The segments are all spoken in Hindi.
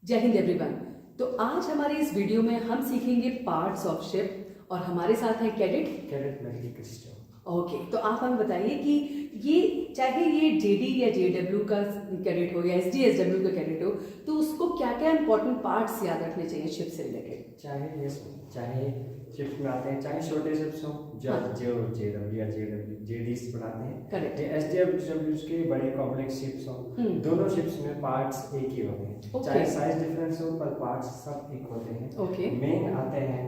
जय हिंद एवरीवन। तो आज हमारे इस वीडियो में हम सीखेंगे पार्ट्स ऑफ शिप और हमारे साथ है कैडेट मैरी क्रिस्टो। ओके, तो आप हमें बताइए कि ये चाहे ये जेडी या जेडब्ल्यू का कैडेट हो या एसडीएसडब्ल्यू का कैडेट हो, तो उसको क्या क्या इंपॉर्टेंट पार्ट्स याद रखने चाहिए शिप से रिलेटेड। चाहे शिप्स में आते हैं, चाहे छोटे शिप्स हों जो हाँ। जो जेडब्ल्यू या जेडीस बनाते हैं, करेक्ट। एसडीएसडब्ल्यू के बड़े कॉम्प्लेक्स शिप्स हों, दोनों शिप्स में पार्ट्स एक ही होते हैं। Okay. चाहे साइज डिफरेंस हो पर पार्ट्स सब एक होते हैं। ओके मेन आते हैं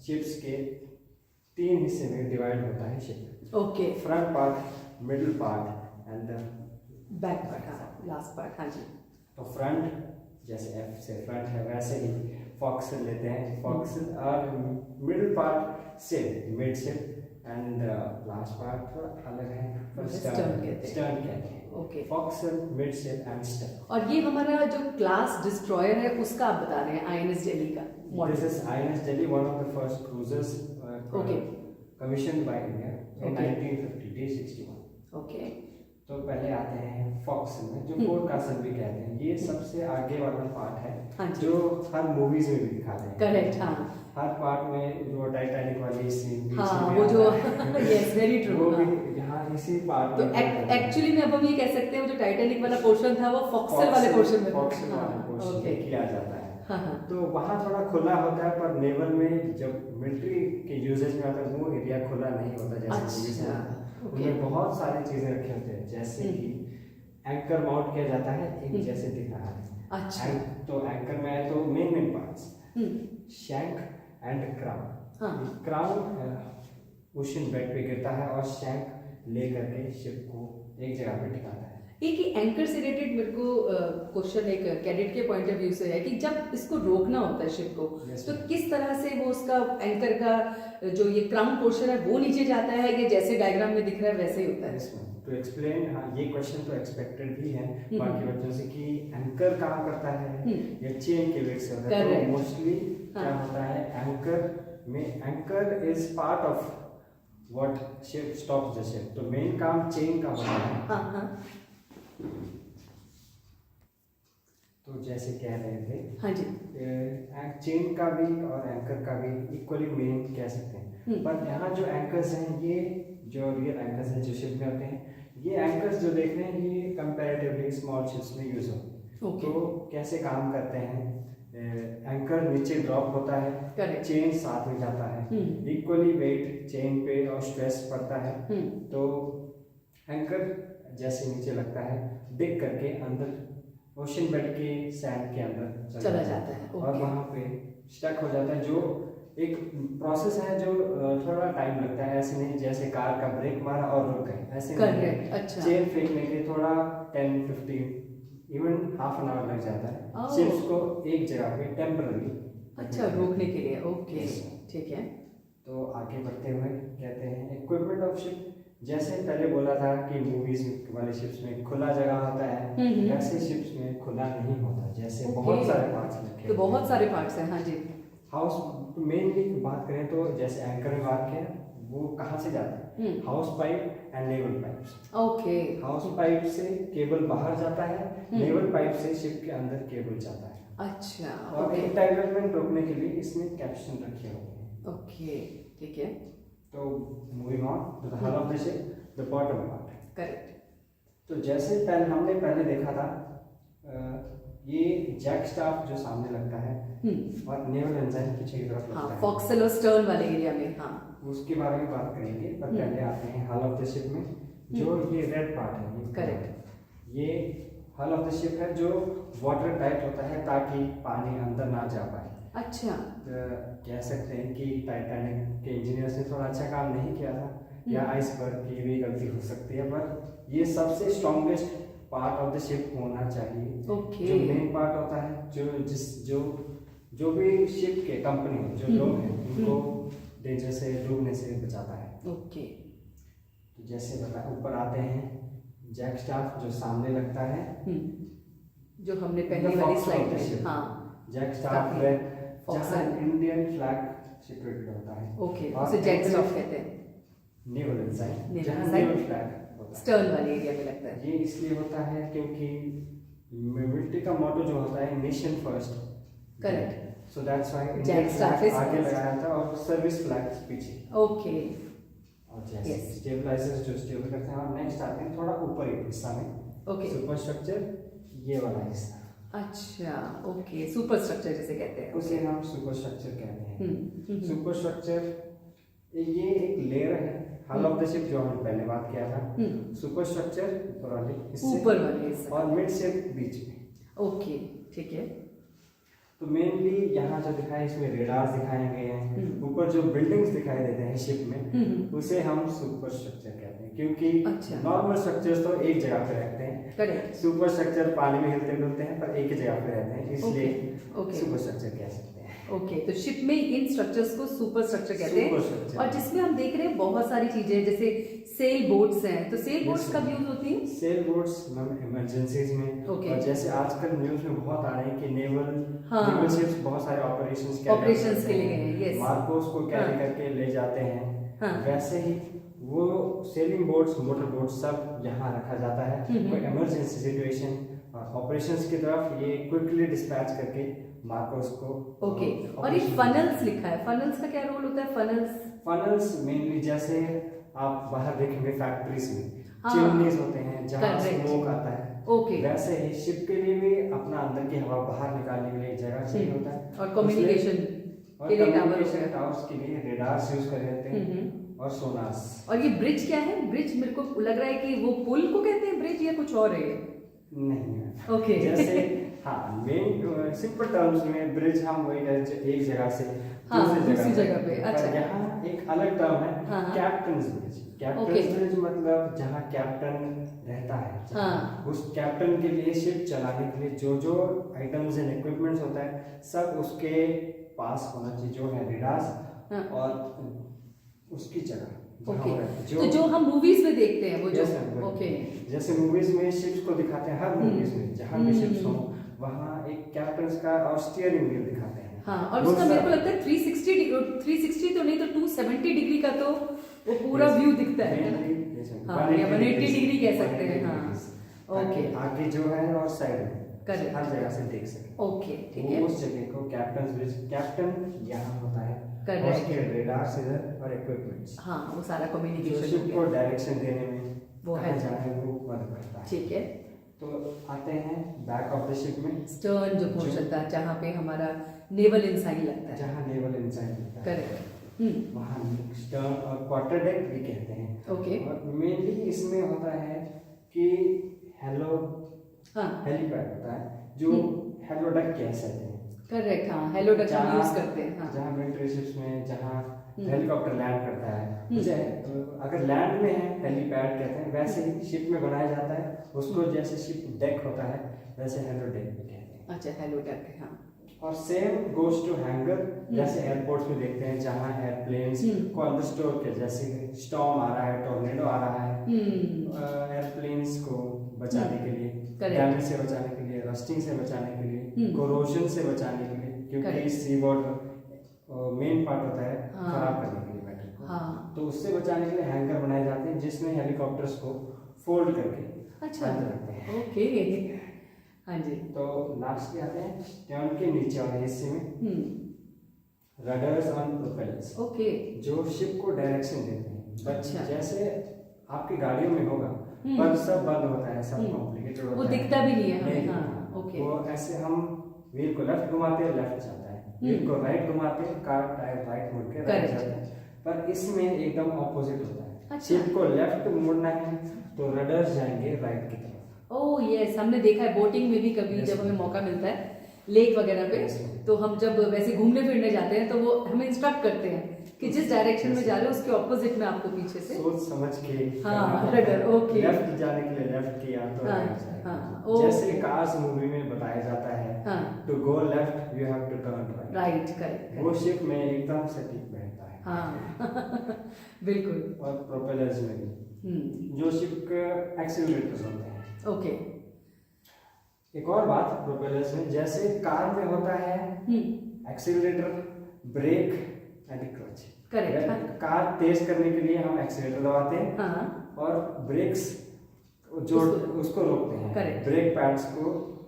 शिप्स के 3 हिस्से में डिवाइड होता है ship. Okay, front part, middle part and the back part, हाँ लास्ट पार्ट, हाँ जी। तो फ्रंट जैसे एफ से फ्रंट है वैसे ही फॉक्सल लेते हैं, फॉक्सल और मिडिल पार्ट से midship and last part अलग है पर Stern कहते हैं। Okay, fo'c'sle, midship and stern. और ये हमारा जो क्लास डिस्ट्रॉयर है उसका आप बता रहे हैं, आईएनएस दिल्ली का This model. is INS Delhi, one of the first cruisers Okay. commissioned by India in Okay. 1950 D61। Okay तो पहले आते हैं फॉक्सल में जो फोर कासल भी कहते हैं। ये सबसे आगे वाला पार्ट है हाँ जी। जो हर मूवीज में भी दिखाते हैं। करेक्ट, हाँ हर पार्ट में जो टाइटैनिक वाली सीन हाँ वो जो यस वेरी ट्रू, वो भी यहाँ इसी पार्ट तो में एक्चुअली में अब हम ये कह सकते हैं वो जो टाइटैनिक वाला पोर्शन था वो फॉक्सल वाले पोर्शन में, फॉक्सल वाले हाँ पोर्शन ओके, में किया जाता है। हाँ हाँ तो वहाँ थोड़ा खुला होता है पर नेवल में जब मिलिट्री के यूजेज में आता है वो एरिया खुला नहीं होता जैसे movies में। अच्छा ओके, उनमें बहुत सारी चीजें रखे होते हैं जैसे कि एंकर माउंट किया जाता है एक जैसे दिख रहा है। अच्छा तो एंकर में है तो main parts shank and crown. हाँ क्राउन ओशन बेड पे गिरता है और शैंक ले करके शिप को एक जगह पे टिकाता है। एक ही एंकर से रिलेटेड मेरे को क्वेश्चन एक कैडेट के पॉइंट ऑफ व्यू से है कि जब इसको रोकना होता है शिप को, Yes, तो ma'am. किस तरह से वो उसका एंकर का जो ये क्राउन पोर्शन है वो नीचे जाता है या जैसे डायग्राम में दिख रहा है वैसे ही होता है। टू एक्सप्लेन, हाँ ये क्वेश्चन तो एक्सपेक्टेड भी है बाकी बच्चों से कि एंकर काम करता है या चेन के वेट से होता है। तो मोस्टली क्या होता है एंकर में, anchor is part of what ship stops the ship. तो मेन काम चेन का होता है। हाँ हाँ तो जैसे कह रहे थे हाँ जी, चेन का भी और एंकर का भी इक्वली मेन कह सकते हैं। पर यहाँ जो एंकर्स हैं ये जो रियल एंकर्स हैं जो शिप में होते हैं, ये एंकर्स जो देख रहे हैं ये कंपैरेटिवली स्मॉल शिप्स में यूज होते हैं। तो कैसे काम करते हैं, एंकर नीचे ड्रॉप होता है, करेक्ट, चेन साथ में जाता है, इक्वली वेट चेन पे और स्ट्रेस पड़ता है। तो एंकर जैसे नीचे लगता है डिग करके अंदर ओशन बेड के सैंड के अंदर चला जाता है और वहाँ पे स्टक हो जाता है। जो एक प्रोसेस है जो थोड़ा टाइम लगता है, ऐसे नहीं जैसे कार का ब्रेक मारा और रुक गए, ऐसे नहीं। अच्छा चेन फेंकने के थोड़ा 10-15 इवन हाफ एन आवर लग जाता है शिप्स को एक जगह पे टेम्पररी अच्छा रोकने के लिए। ओके ठीक है। तो आगे बढ़ते हुए कहते हैं इक्विपमेंट ऑफ शिप। जैसे पहले बोला था कि मूवीज वाले शिप्स में खुला जगह होता है, वैसे शिप्स में खुला नहीं होता। जैसे बहुत सारे पार्ट्स रखे, तो बहुत सारे पार्ट्स हैं, हाँ जी। हाउस मेनली बात करें तो जैसे एंकर में बात करें वो कहाँ से जाता है, house pipe and naval pipes. Okay, house pipe से केबल बाहर जाता है, नेवल पाइप से शिप के अंदर केबल जाता है। अच्छा और एंटांगलमेंट रोकने के लिए इसमें कैप्सूल रखे होते हैं। ओके ठीक है। तो मूविंग ऑन टू द हल of the ship, the bottom part. Correct. तो जैसे हमने पहले देखा था ये जैक स्टाफ जो सामने लगता है और नेवल एंजाइम पीछे की तरफ लगता है। फॉक्सल और स्टर्न वाले एरिया में, हाँ उसके बारे में बात करेंगे। पर पहले आते हैं हल ऑफ द शिप में। जो ये रेड पार्ट है, करेक्ट, ये हल ऑफ द शिप है जो वाटर टाइट होता है ताकि पानी अंदर ना जा पाए। अच्छा कह सकते हैं कि टाइटैनिक के इंजीनियर्स ने थोड़ा अच्छा काम नहीं किया था या आइसबर्ग की भी गलती हो सकती है, पर ये सबसे strongest part of the ship होना चाहिए। जो मेन पार्ट होता है जो भी शिप के कंपनी जो लोग हैं उनको डेंजर से डूबने से बचाता है। ओके, तो जैसे बता ऊपर आते हैं जैक स्टाफ जो सामने लगता है, जो हमने पहले वाली स्लाइड में, हाँ जैक स्टाफ में जहाँ इंडियन फ्लैग सिक्रेटेड होता है। ओके, उसे जैक स्टाफ कहते हैं। नेवल एंजाइम नेवल जहाँ एंजाइम नेवल फ्लैग होता है, स्टर्न वाले एरिया में लगता है। ये इसलिए होता है क्योंकि मिलिट्री का मोटो जो होता है nation first, correct. So that's why Jack Indian staff flag is आगे first. लगाया था और सर्विस फ्लैग पीछे। ओके। और जैसे Yes. स्टेबलाइजर्स जो स्टेबल करते हैं, और नेक्स्ट आते हैं थोड़ा ऊपर एक हिस्सा में, ओके। सुपर स्ट्रक्चर, ये वाला हिस्सा, अच्छा, ओके, सुपर स्ट्रक्चर जिसे कहते हैं। उसे हम सुपर स्ट्रक्चर कहते हैं। हम्म। सुपर स्ट्रक्चर ये एक लेयर है, हल ऑफ द शिप जो हमने पहले बात किया था। सुपर स्ट्रक्चर ऊपर वाले हिस्से, ऊपर वाले हिस्से, और मिड शिप बीच में। ओके, ठीक है। तो मेनली यहाँ जो दिखाए इसमें रेडार्स दिखाए गए हैं, ऊपर जो बिल्डिंग्स दिखाई देते हैं शिप में, उसे हम सुपर स्ट्रक्चर कहते हैं, क्योंकि अच्छा। नॉर्मल स्ट्रक्चर्स तो एक जगह पे रहते हैं, करेक्ट। सुपर स्ट्रक्चर पानी में हिलते डुलते हैं पर एक ही जगह पे रहते हैं, इसलिए ओके। सुपर स्ट्रक्चर कह सकते हैं। ओके, तो शिप में इन स्ट्रक्चर्स को सुपर स्ट्रक्चर कहते सुपर हैं। स्ट्रक्चर। और जिसमें हम देख रहे हैं बहुत सारी चीजें, जैसे सेल बोट्स हैं, तो सेल बोट्स Yes, कब यूज होती हैं? सेल बोट्स मैम इमरजेंसीज में, Okay. और जैसे आजकल न्यूज में बहुत आ रहे हैं कि हाँ। नेवल शिप्स बहुत सारे ऑपरेशंस Operations के लिए गए हैं, yes. मार्कोस को कैरी हाँ। करके ले जाते हैं। हाँ। वैसे ही वो सेलिंग बोट्स, मोटर बोट्स सब यहाँ रखा जाता है, कोई इमरजेंसी सिचुएशन और ऑपरेशंस की तरफ ये क्विकली डिस्पैच करके मार्कोस को। ओके। और ये फनल्स लिखा है, फनल्स का क्या रोल होता है? फनल्स फनल्स मेनली जैसे आप बाहर देखेंगे फैक्ट्रीज में हाँ। चिमनीज होते हैं जहाँ Correct. स्मोक आता है, ओके। वैसे ही शिप के लिए भी अपना अंदर की हवा बाहर निकालने के लिए एक जगह चाहिए होता है, और कम्युनिकेशन और के लिए टावर कम्युनिकेशन होता है। टावर्स के लिए रेडार्स यूज कर जाते हैं और सोनार्स। और ये ब्रिज क्या है? ब्रिज मेरे को लग रहा है कि वो पुल को कहते हैं ब्रिज, या कुछ और है ये? नहीं है। ओके। जैसे हाँ, मेन सिंपल टर्म्स में ब्रिज हम वही कहते हैं एक जगह से हाँ, दूसरी दूसरी जगह पे। पर अच्छा। यहाँ एक अलग टर्म है, हाँ, हाँ। Captains bridge. Okay. Captains bridge मतलब जहाँ कैप्टन रहता है, हाँ। उस कैप्टन के लिए शिप चलाने के लिए जो जो आइटम्स एंड इक्विपमेंट्स होता है सब उसके पास होना चाहिए, जो है रेडार्स हाँ। और उसकी जगह जहाँ ओके। वो रहता है। तो जो हम मूवीज में देखते हैं वो जो, Yes, ma'am, ओके। जैसे मूवीज में शिप्स को दिखाते हैं, हर मूवीज में जहाँ भी शिप्स हो वहाँ एक कैप्टन का और स्टीयरिंग व्हील दिखाते हैं। हाँ, और वो उसका सब- मेरे को लगता है 360 तो नहीं तो 270 डिग्री का तो वो पूरा Yes, व्यू दिखता है ना? mainly, yes, ma'am, हाँ, 180 या 180 degrees, डिग्री कह सकते हैं, 180 हाँ। degrees, okay. ताकि आगे जो है और साइड में Correct. हर जगह से देख सके। ओके, ठीक वो है। उस जगह को कैप्टन ब्रिज, कैप्टन यहाँ होता है, Correct. और उसके रेडार्स इधर और इक्विपमेंट्स हाँ, वो सारा जो कम्युनिकेशन शिप हो को गया। डायरेक्शन देने में वो कहाँ है। जाना है वो मदद करता है। ठीक है। तो आते हैं बैक ऑफ द शिप में, स्टर्न जो पोर्शन था जहाँ पे हमारा नेवल इंसाइड लगता है। जहाँ नेवल इंसाइड होता है, करेक्ट। वहाँ स्टर्न और क्वार्टर डेक भी कहते हैं। ओके। और मेनली इसमें होता है कि हेलो हाँ, हेलीपैड होता है जो हेलो डेक कह सकते हैं, करेक्ट। हाँ, हेलो डक हम जहाँ- यूज करते हैं। हाँ। जहाँ मिलिट्री शिप्स में जहाँ हेलीकॉप्टर लैंड करता है, तो अगर लैंड में है हेलीपैड कहते हैं, वैसे ही शिप में बनाया जाता है उसको, जैसे शिप डेक होता है वैसे हेलो डेक भी कहते हैं। अच्छा, हेलो डक है। हाँ। और सेम गोज टू हैंगर, जैसे एयरपोर्ट्स में देखते हैं जहाँ एयरप्लेन्स को अंदर स्टोर किया, जैसे स्टॉर्म आ रहा है, टॉर्नेडो आ रहा है, एयरप्लेन्स को बचाने के लिए, Correct. डैमेज से बचाने के लिए, रस्टिंग से बचाने के लिए, कोरोजन से बचाने के लिए, क्योंकि Correct. सी वाटर मेन पार्ट होता है हाँ। खराब करने के लिए बैटरी को, हाँ। तो उससे बचाने के लिए हैंगर बनाए जाते हैं जिसमें हेलीकॉप्टर्स को फोल्ड करके अच्छा, अंदर रखते हैं। ओके। हाँ जी। तो लास्ट में आते हैं स्टर्न के नीचे वाले हिस्से में, रडर्स ऑन प्रोपेलर्स, ओके। जो शिप को डायरेक्शन देते हैं। अच्छा। जैसे आपकी गाड़ियों में होगा पर सब बंद होता है, सब कॉम्प्लिकेटेड होता वो है, दिखता भी नहीं है हमें। नहीं हाँ, दिखता। ओके। वो ऐसे हम व्हील को लेफ्ट घुमाते हैं, लेफ्ट जाता है, व्हील को राइट घुमाते हैं, कार टायर राइट मुड़ के राइट Correct. जाता है। पर इसमें एकदम ऑपोजिट होता है। अच्छा। शिप को लेफ्ट मुड़ना है तो रडर्स जाएंगे राइट की तरफ। ओह यस, हमने देखा है बोटिंग में भी कभी Yes, जब हमें ma'am. मौका मिलता है लेक वगैरह पे, Yes, ma'am. तो हम जब वैसे घूमने फिरने जाते हैं तो वो हमें इंस्ट्रक्ट करते हैं कि जिस डायरेक्शन में Yes, जा रहे हो उसके ऑपोजिट में आपको पीछे से। सोच समझ के हाँ, करना पड़ता है। Rudder, okay. लेफ्ट जाने के लिए लेफ्ट किया तो हाँ, right जाएगा। हाँ, okay. जैसे कार्स मूवी में बताया जाता है, हाँ, to go left you have to turn right. Right, correct. वो शिप में एकदम सटीक बैठता है। हाँ बिल्कुल। और प्रोपेलर्स में भी जो शिप के एक्सीलरेटर्स होते हैं। ओके। एक और बात प्रोपेलर्स में, जैसे कार में होता है accelerator, brake and clutch. Correct. हाँ, कार तेज करने के लिए हम एक्सीलरेटर दबाते हैं हाँ, और ब्रेक्स जो उसको रोकते हैं, Correct. ब्रेक पैड्स को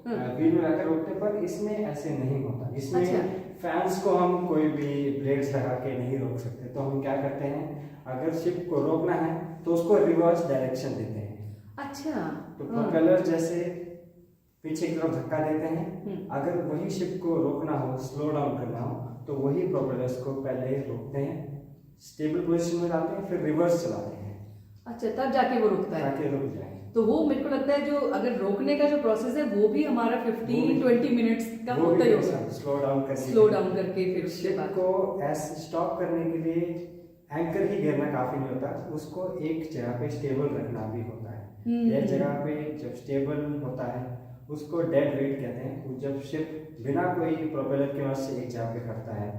व्हील में रखकर रोकते हैं, पर इसमें ऐसे नहीं होता। इसमें अच्छा। फैंस को हम कोई भी ब्लेड्स लगा के नहीं रोक सकते। तो हम क्या करते हैं, अगर शिप को रोकना है तो उसको रिवर्स डायरेक्शन देते हैं। अच्छा। तो प्रोपेलर जैसे पीछे की तरफ धक्का देते हैं, अगर वही शिप को रोकना हो, स्लो डाउन करना हो, तो वही प्रोपेलर्स को पहले रोकते हैं, स्टेबल पोजीशन में लाते हैं, फिर रिवर्स चलाते हैं। अच्छा, तब जाके वो रुकता है। ताकि रुक जाए। तो वो मेरे को लगता है जो अगर रोकने का जो प्रोसेस है वो भी हमारा 15-20 मिनट्स का होता ही होगा। स्लो डाउन करके फिर उसके शिप बाद को ऐसे स्टॉप करने के लिए एंकर ही घेरना काफी नहीं होता, उसको एक जगह पे स्टेबल रखना भी होता है। एक जगह पे जब स्टेबल होता है उसको डेड वेट कहते हैं। वो जब शिप बिना कोई प्रोपेलर की मदद से एक जगह पे खड़ता है,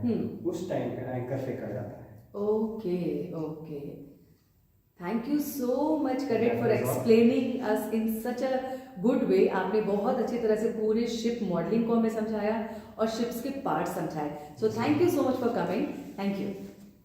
उस टाइम पे एंकर फिक्स कर जाता है। Okay okay, thank you so much correct for explaining us in such a good way. आपने बहुत अच्छी तरह से पूरे शिप मॉडलिंग को हमें समझाया और शिप्स के पार्ट समझाए। So thank you so much for coming. Thank you.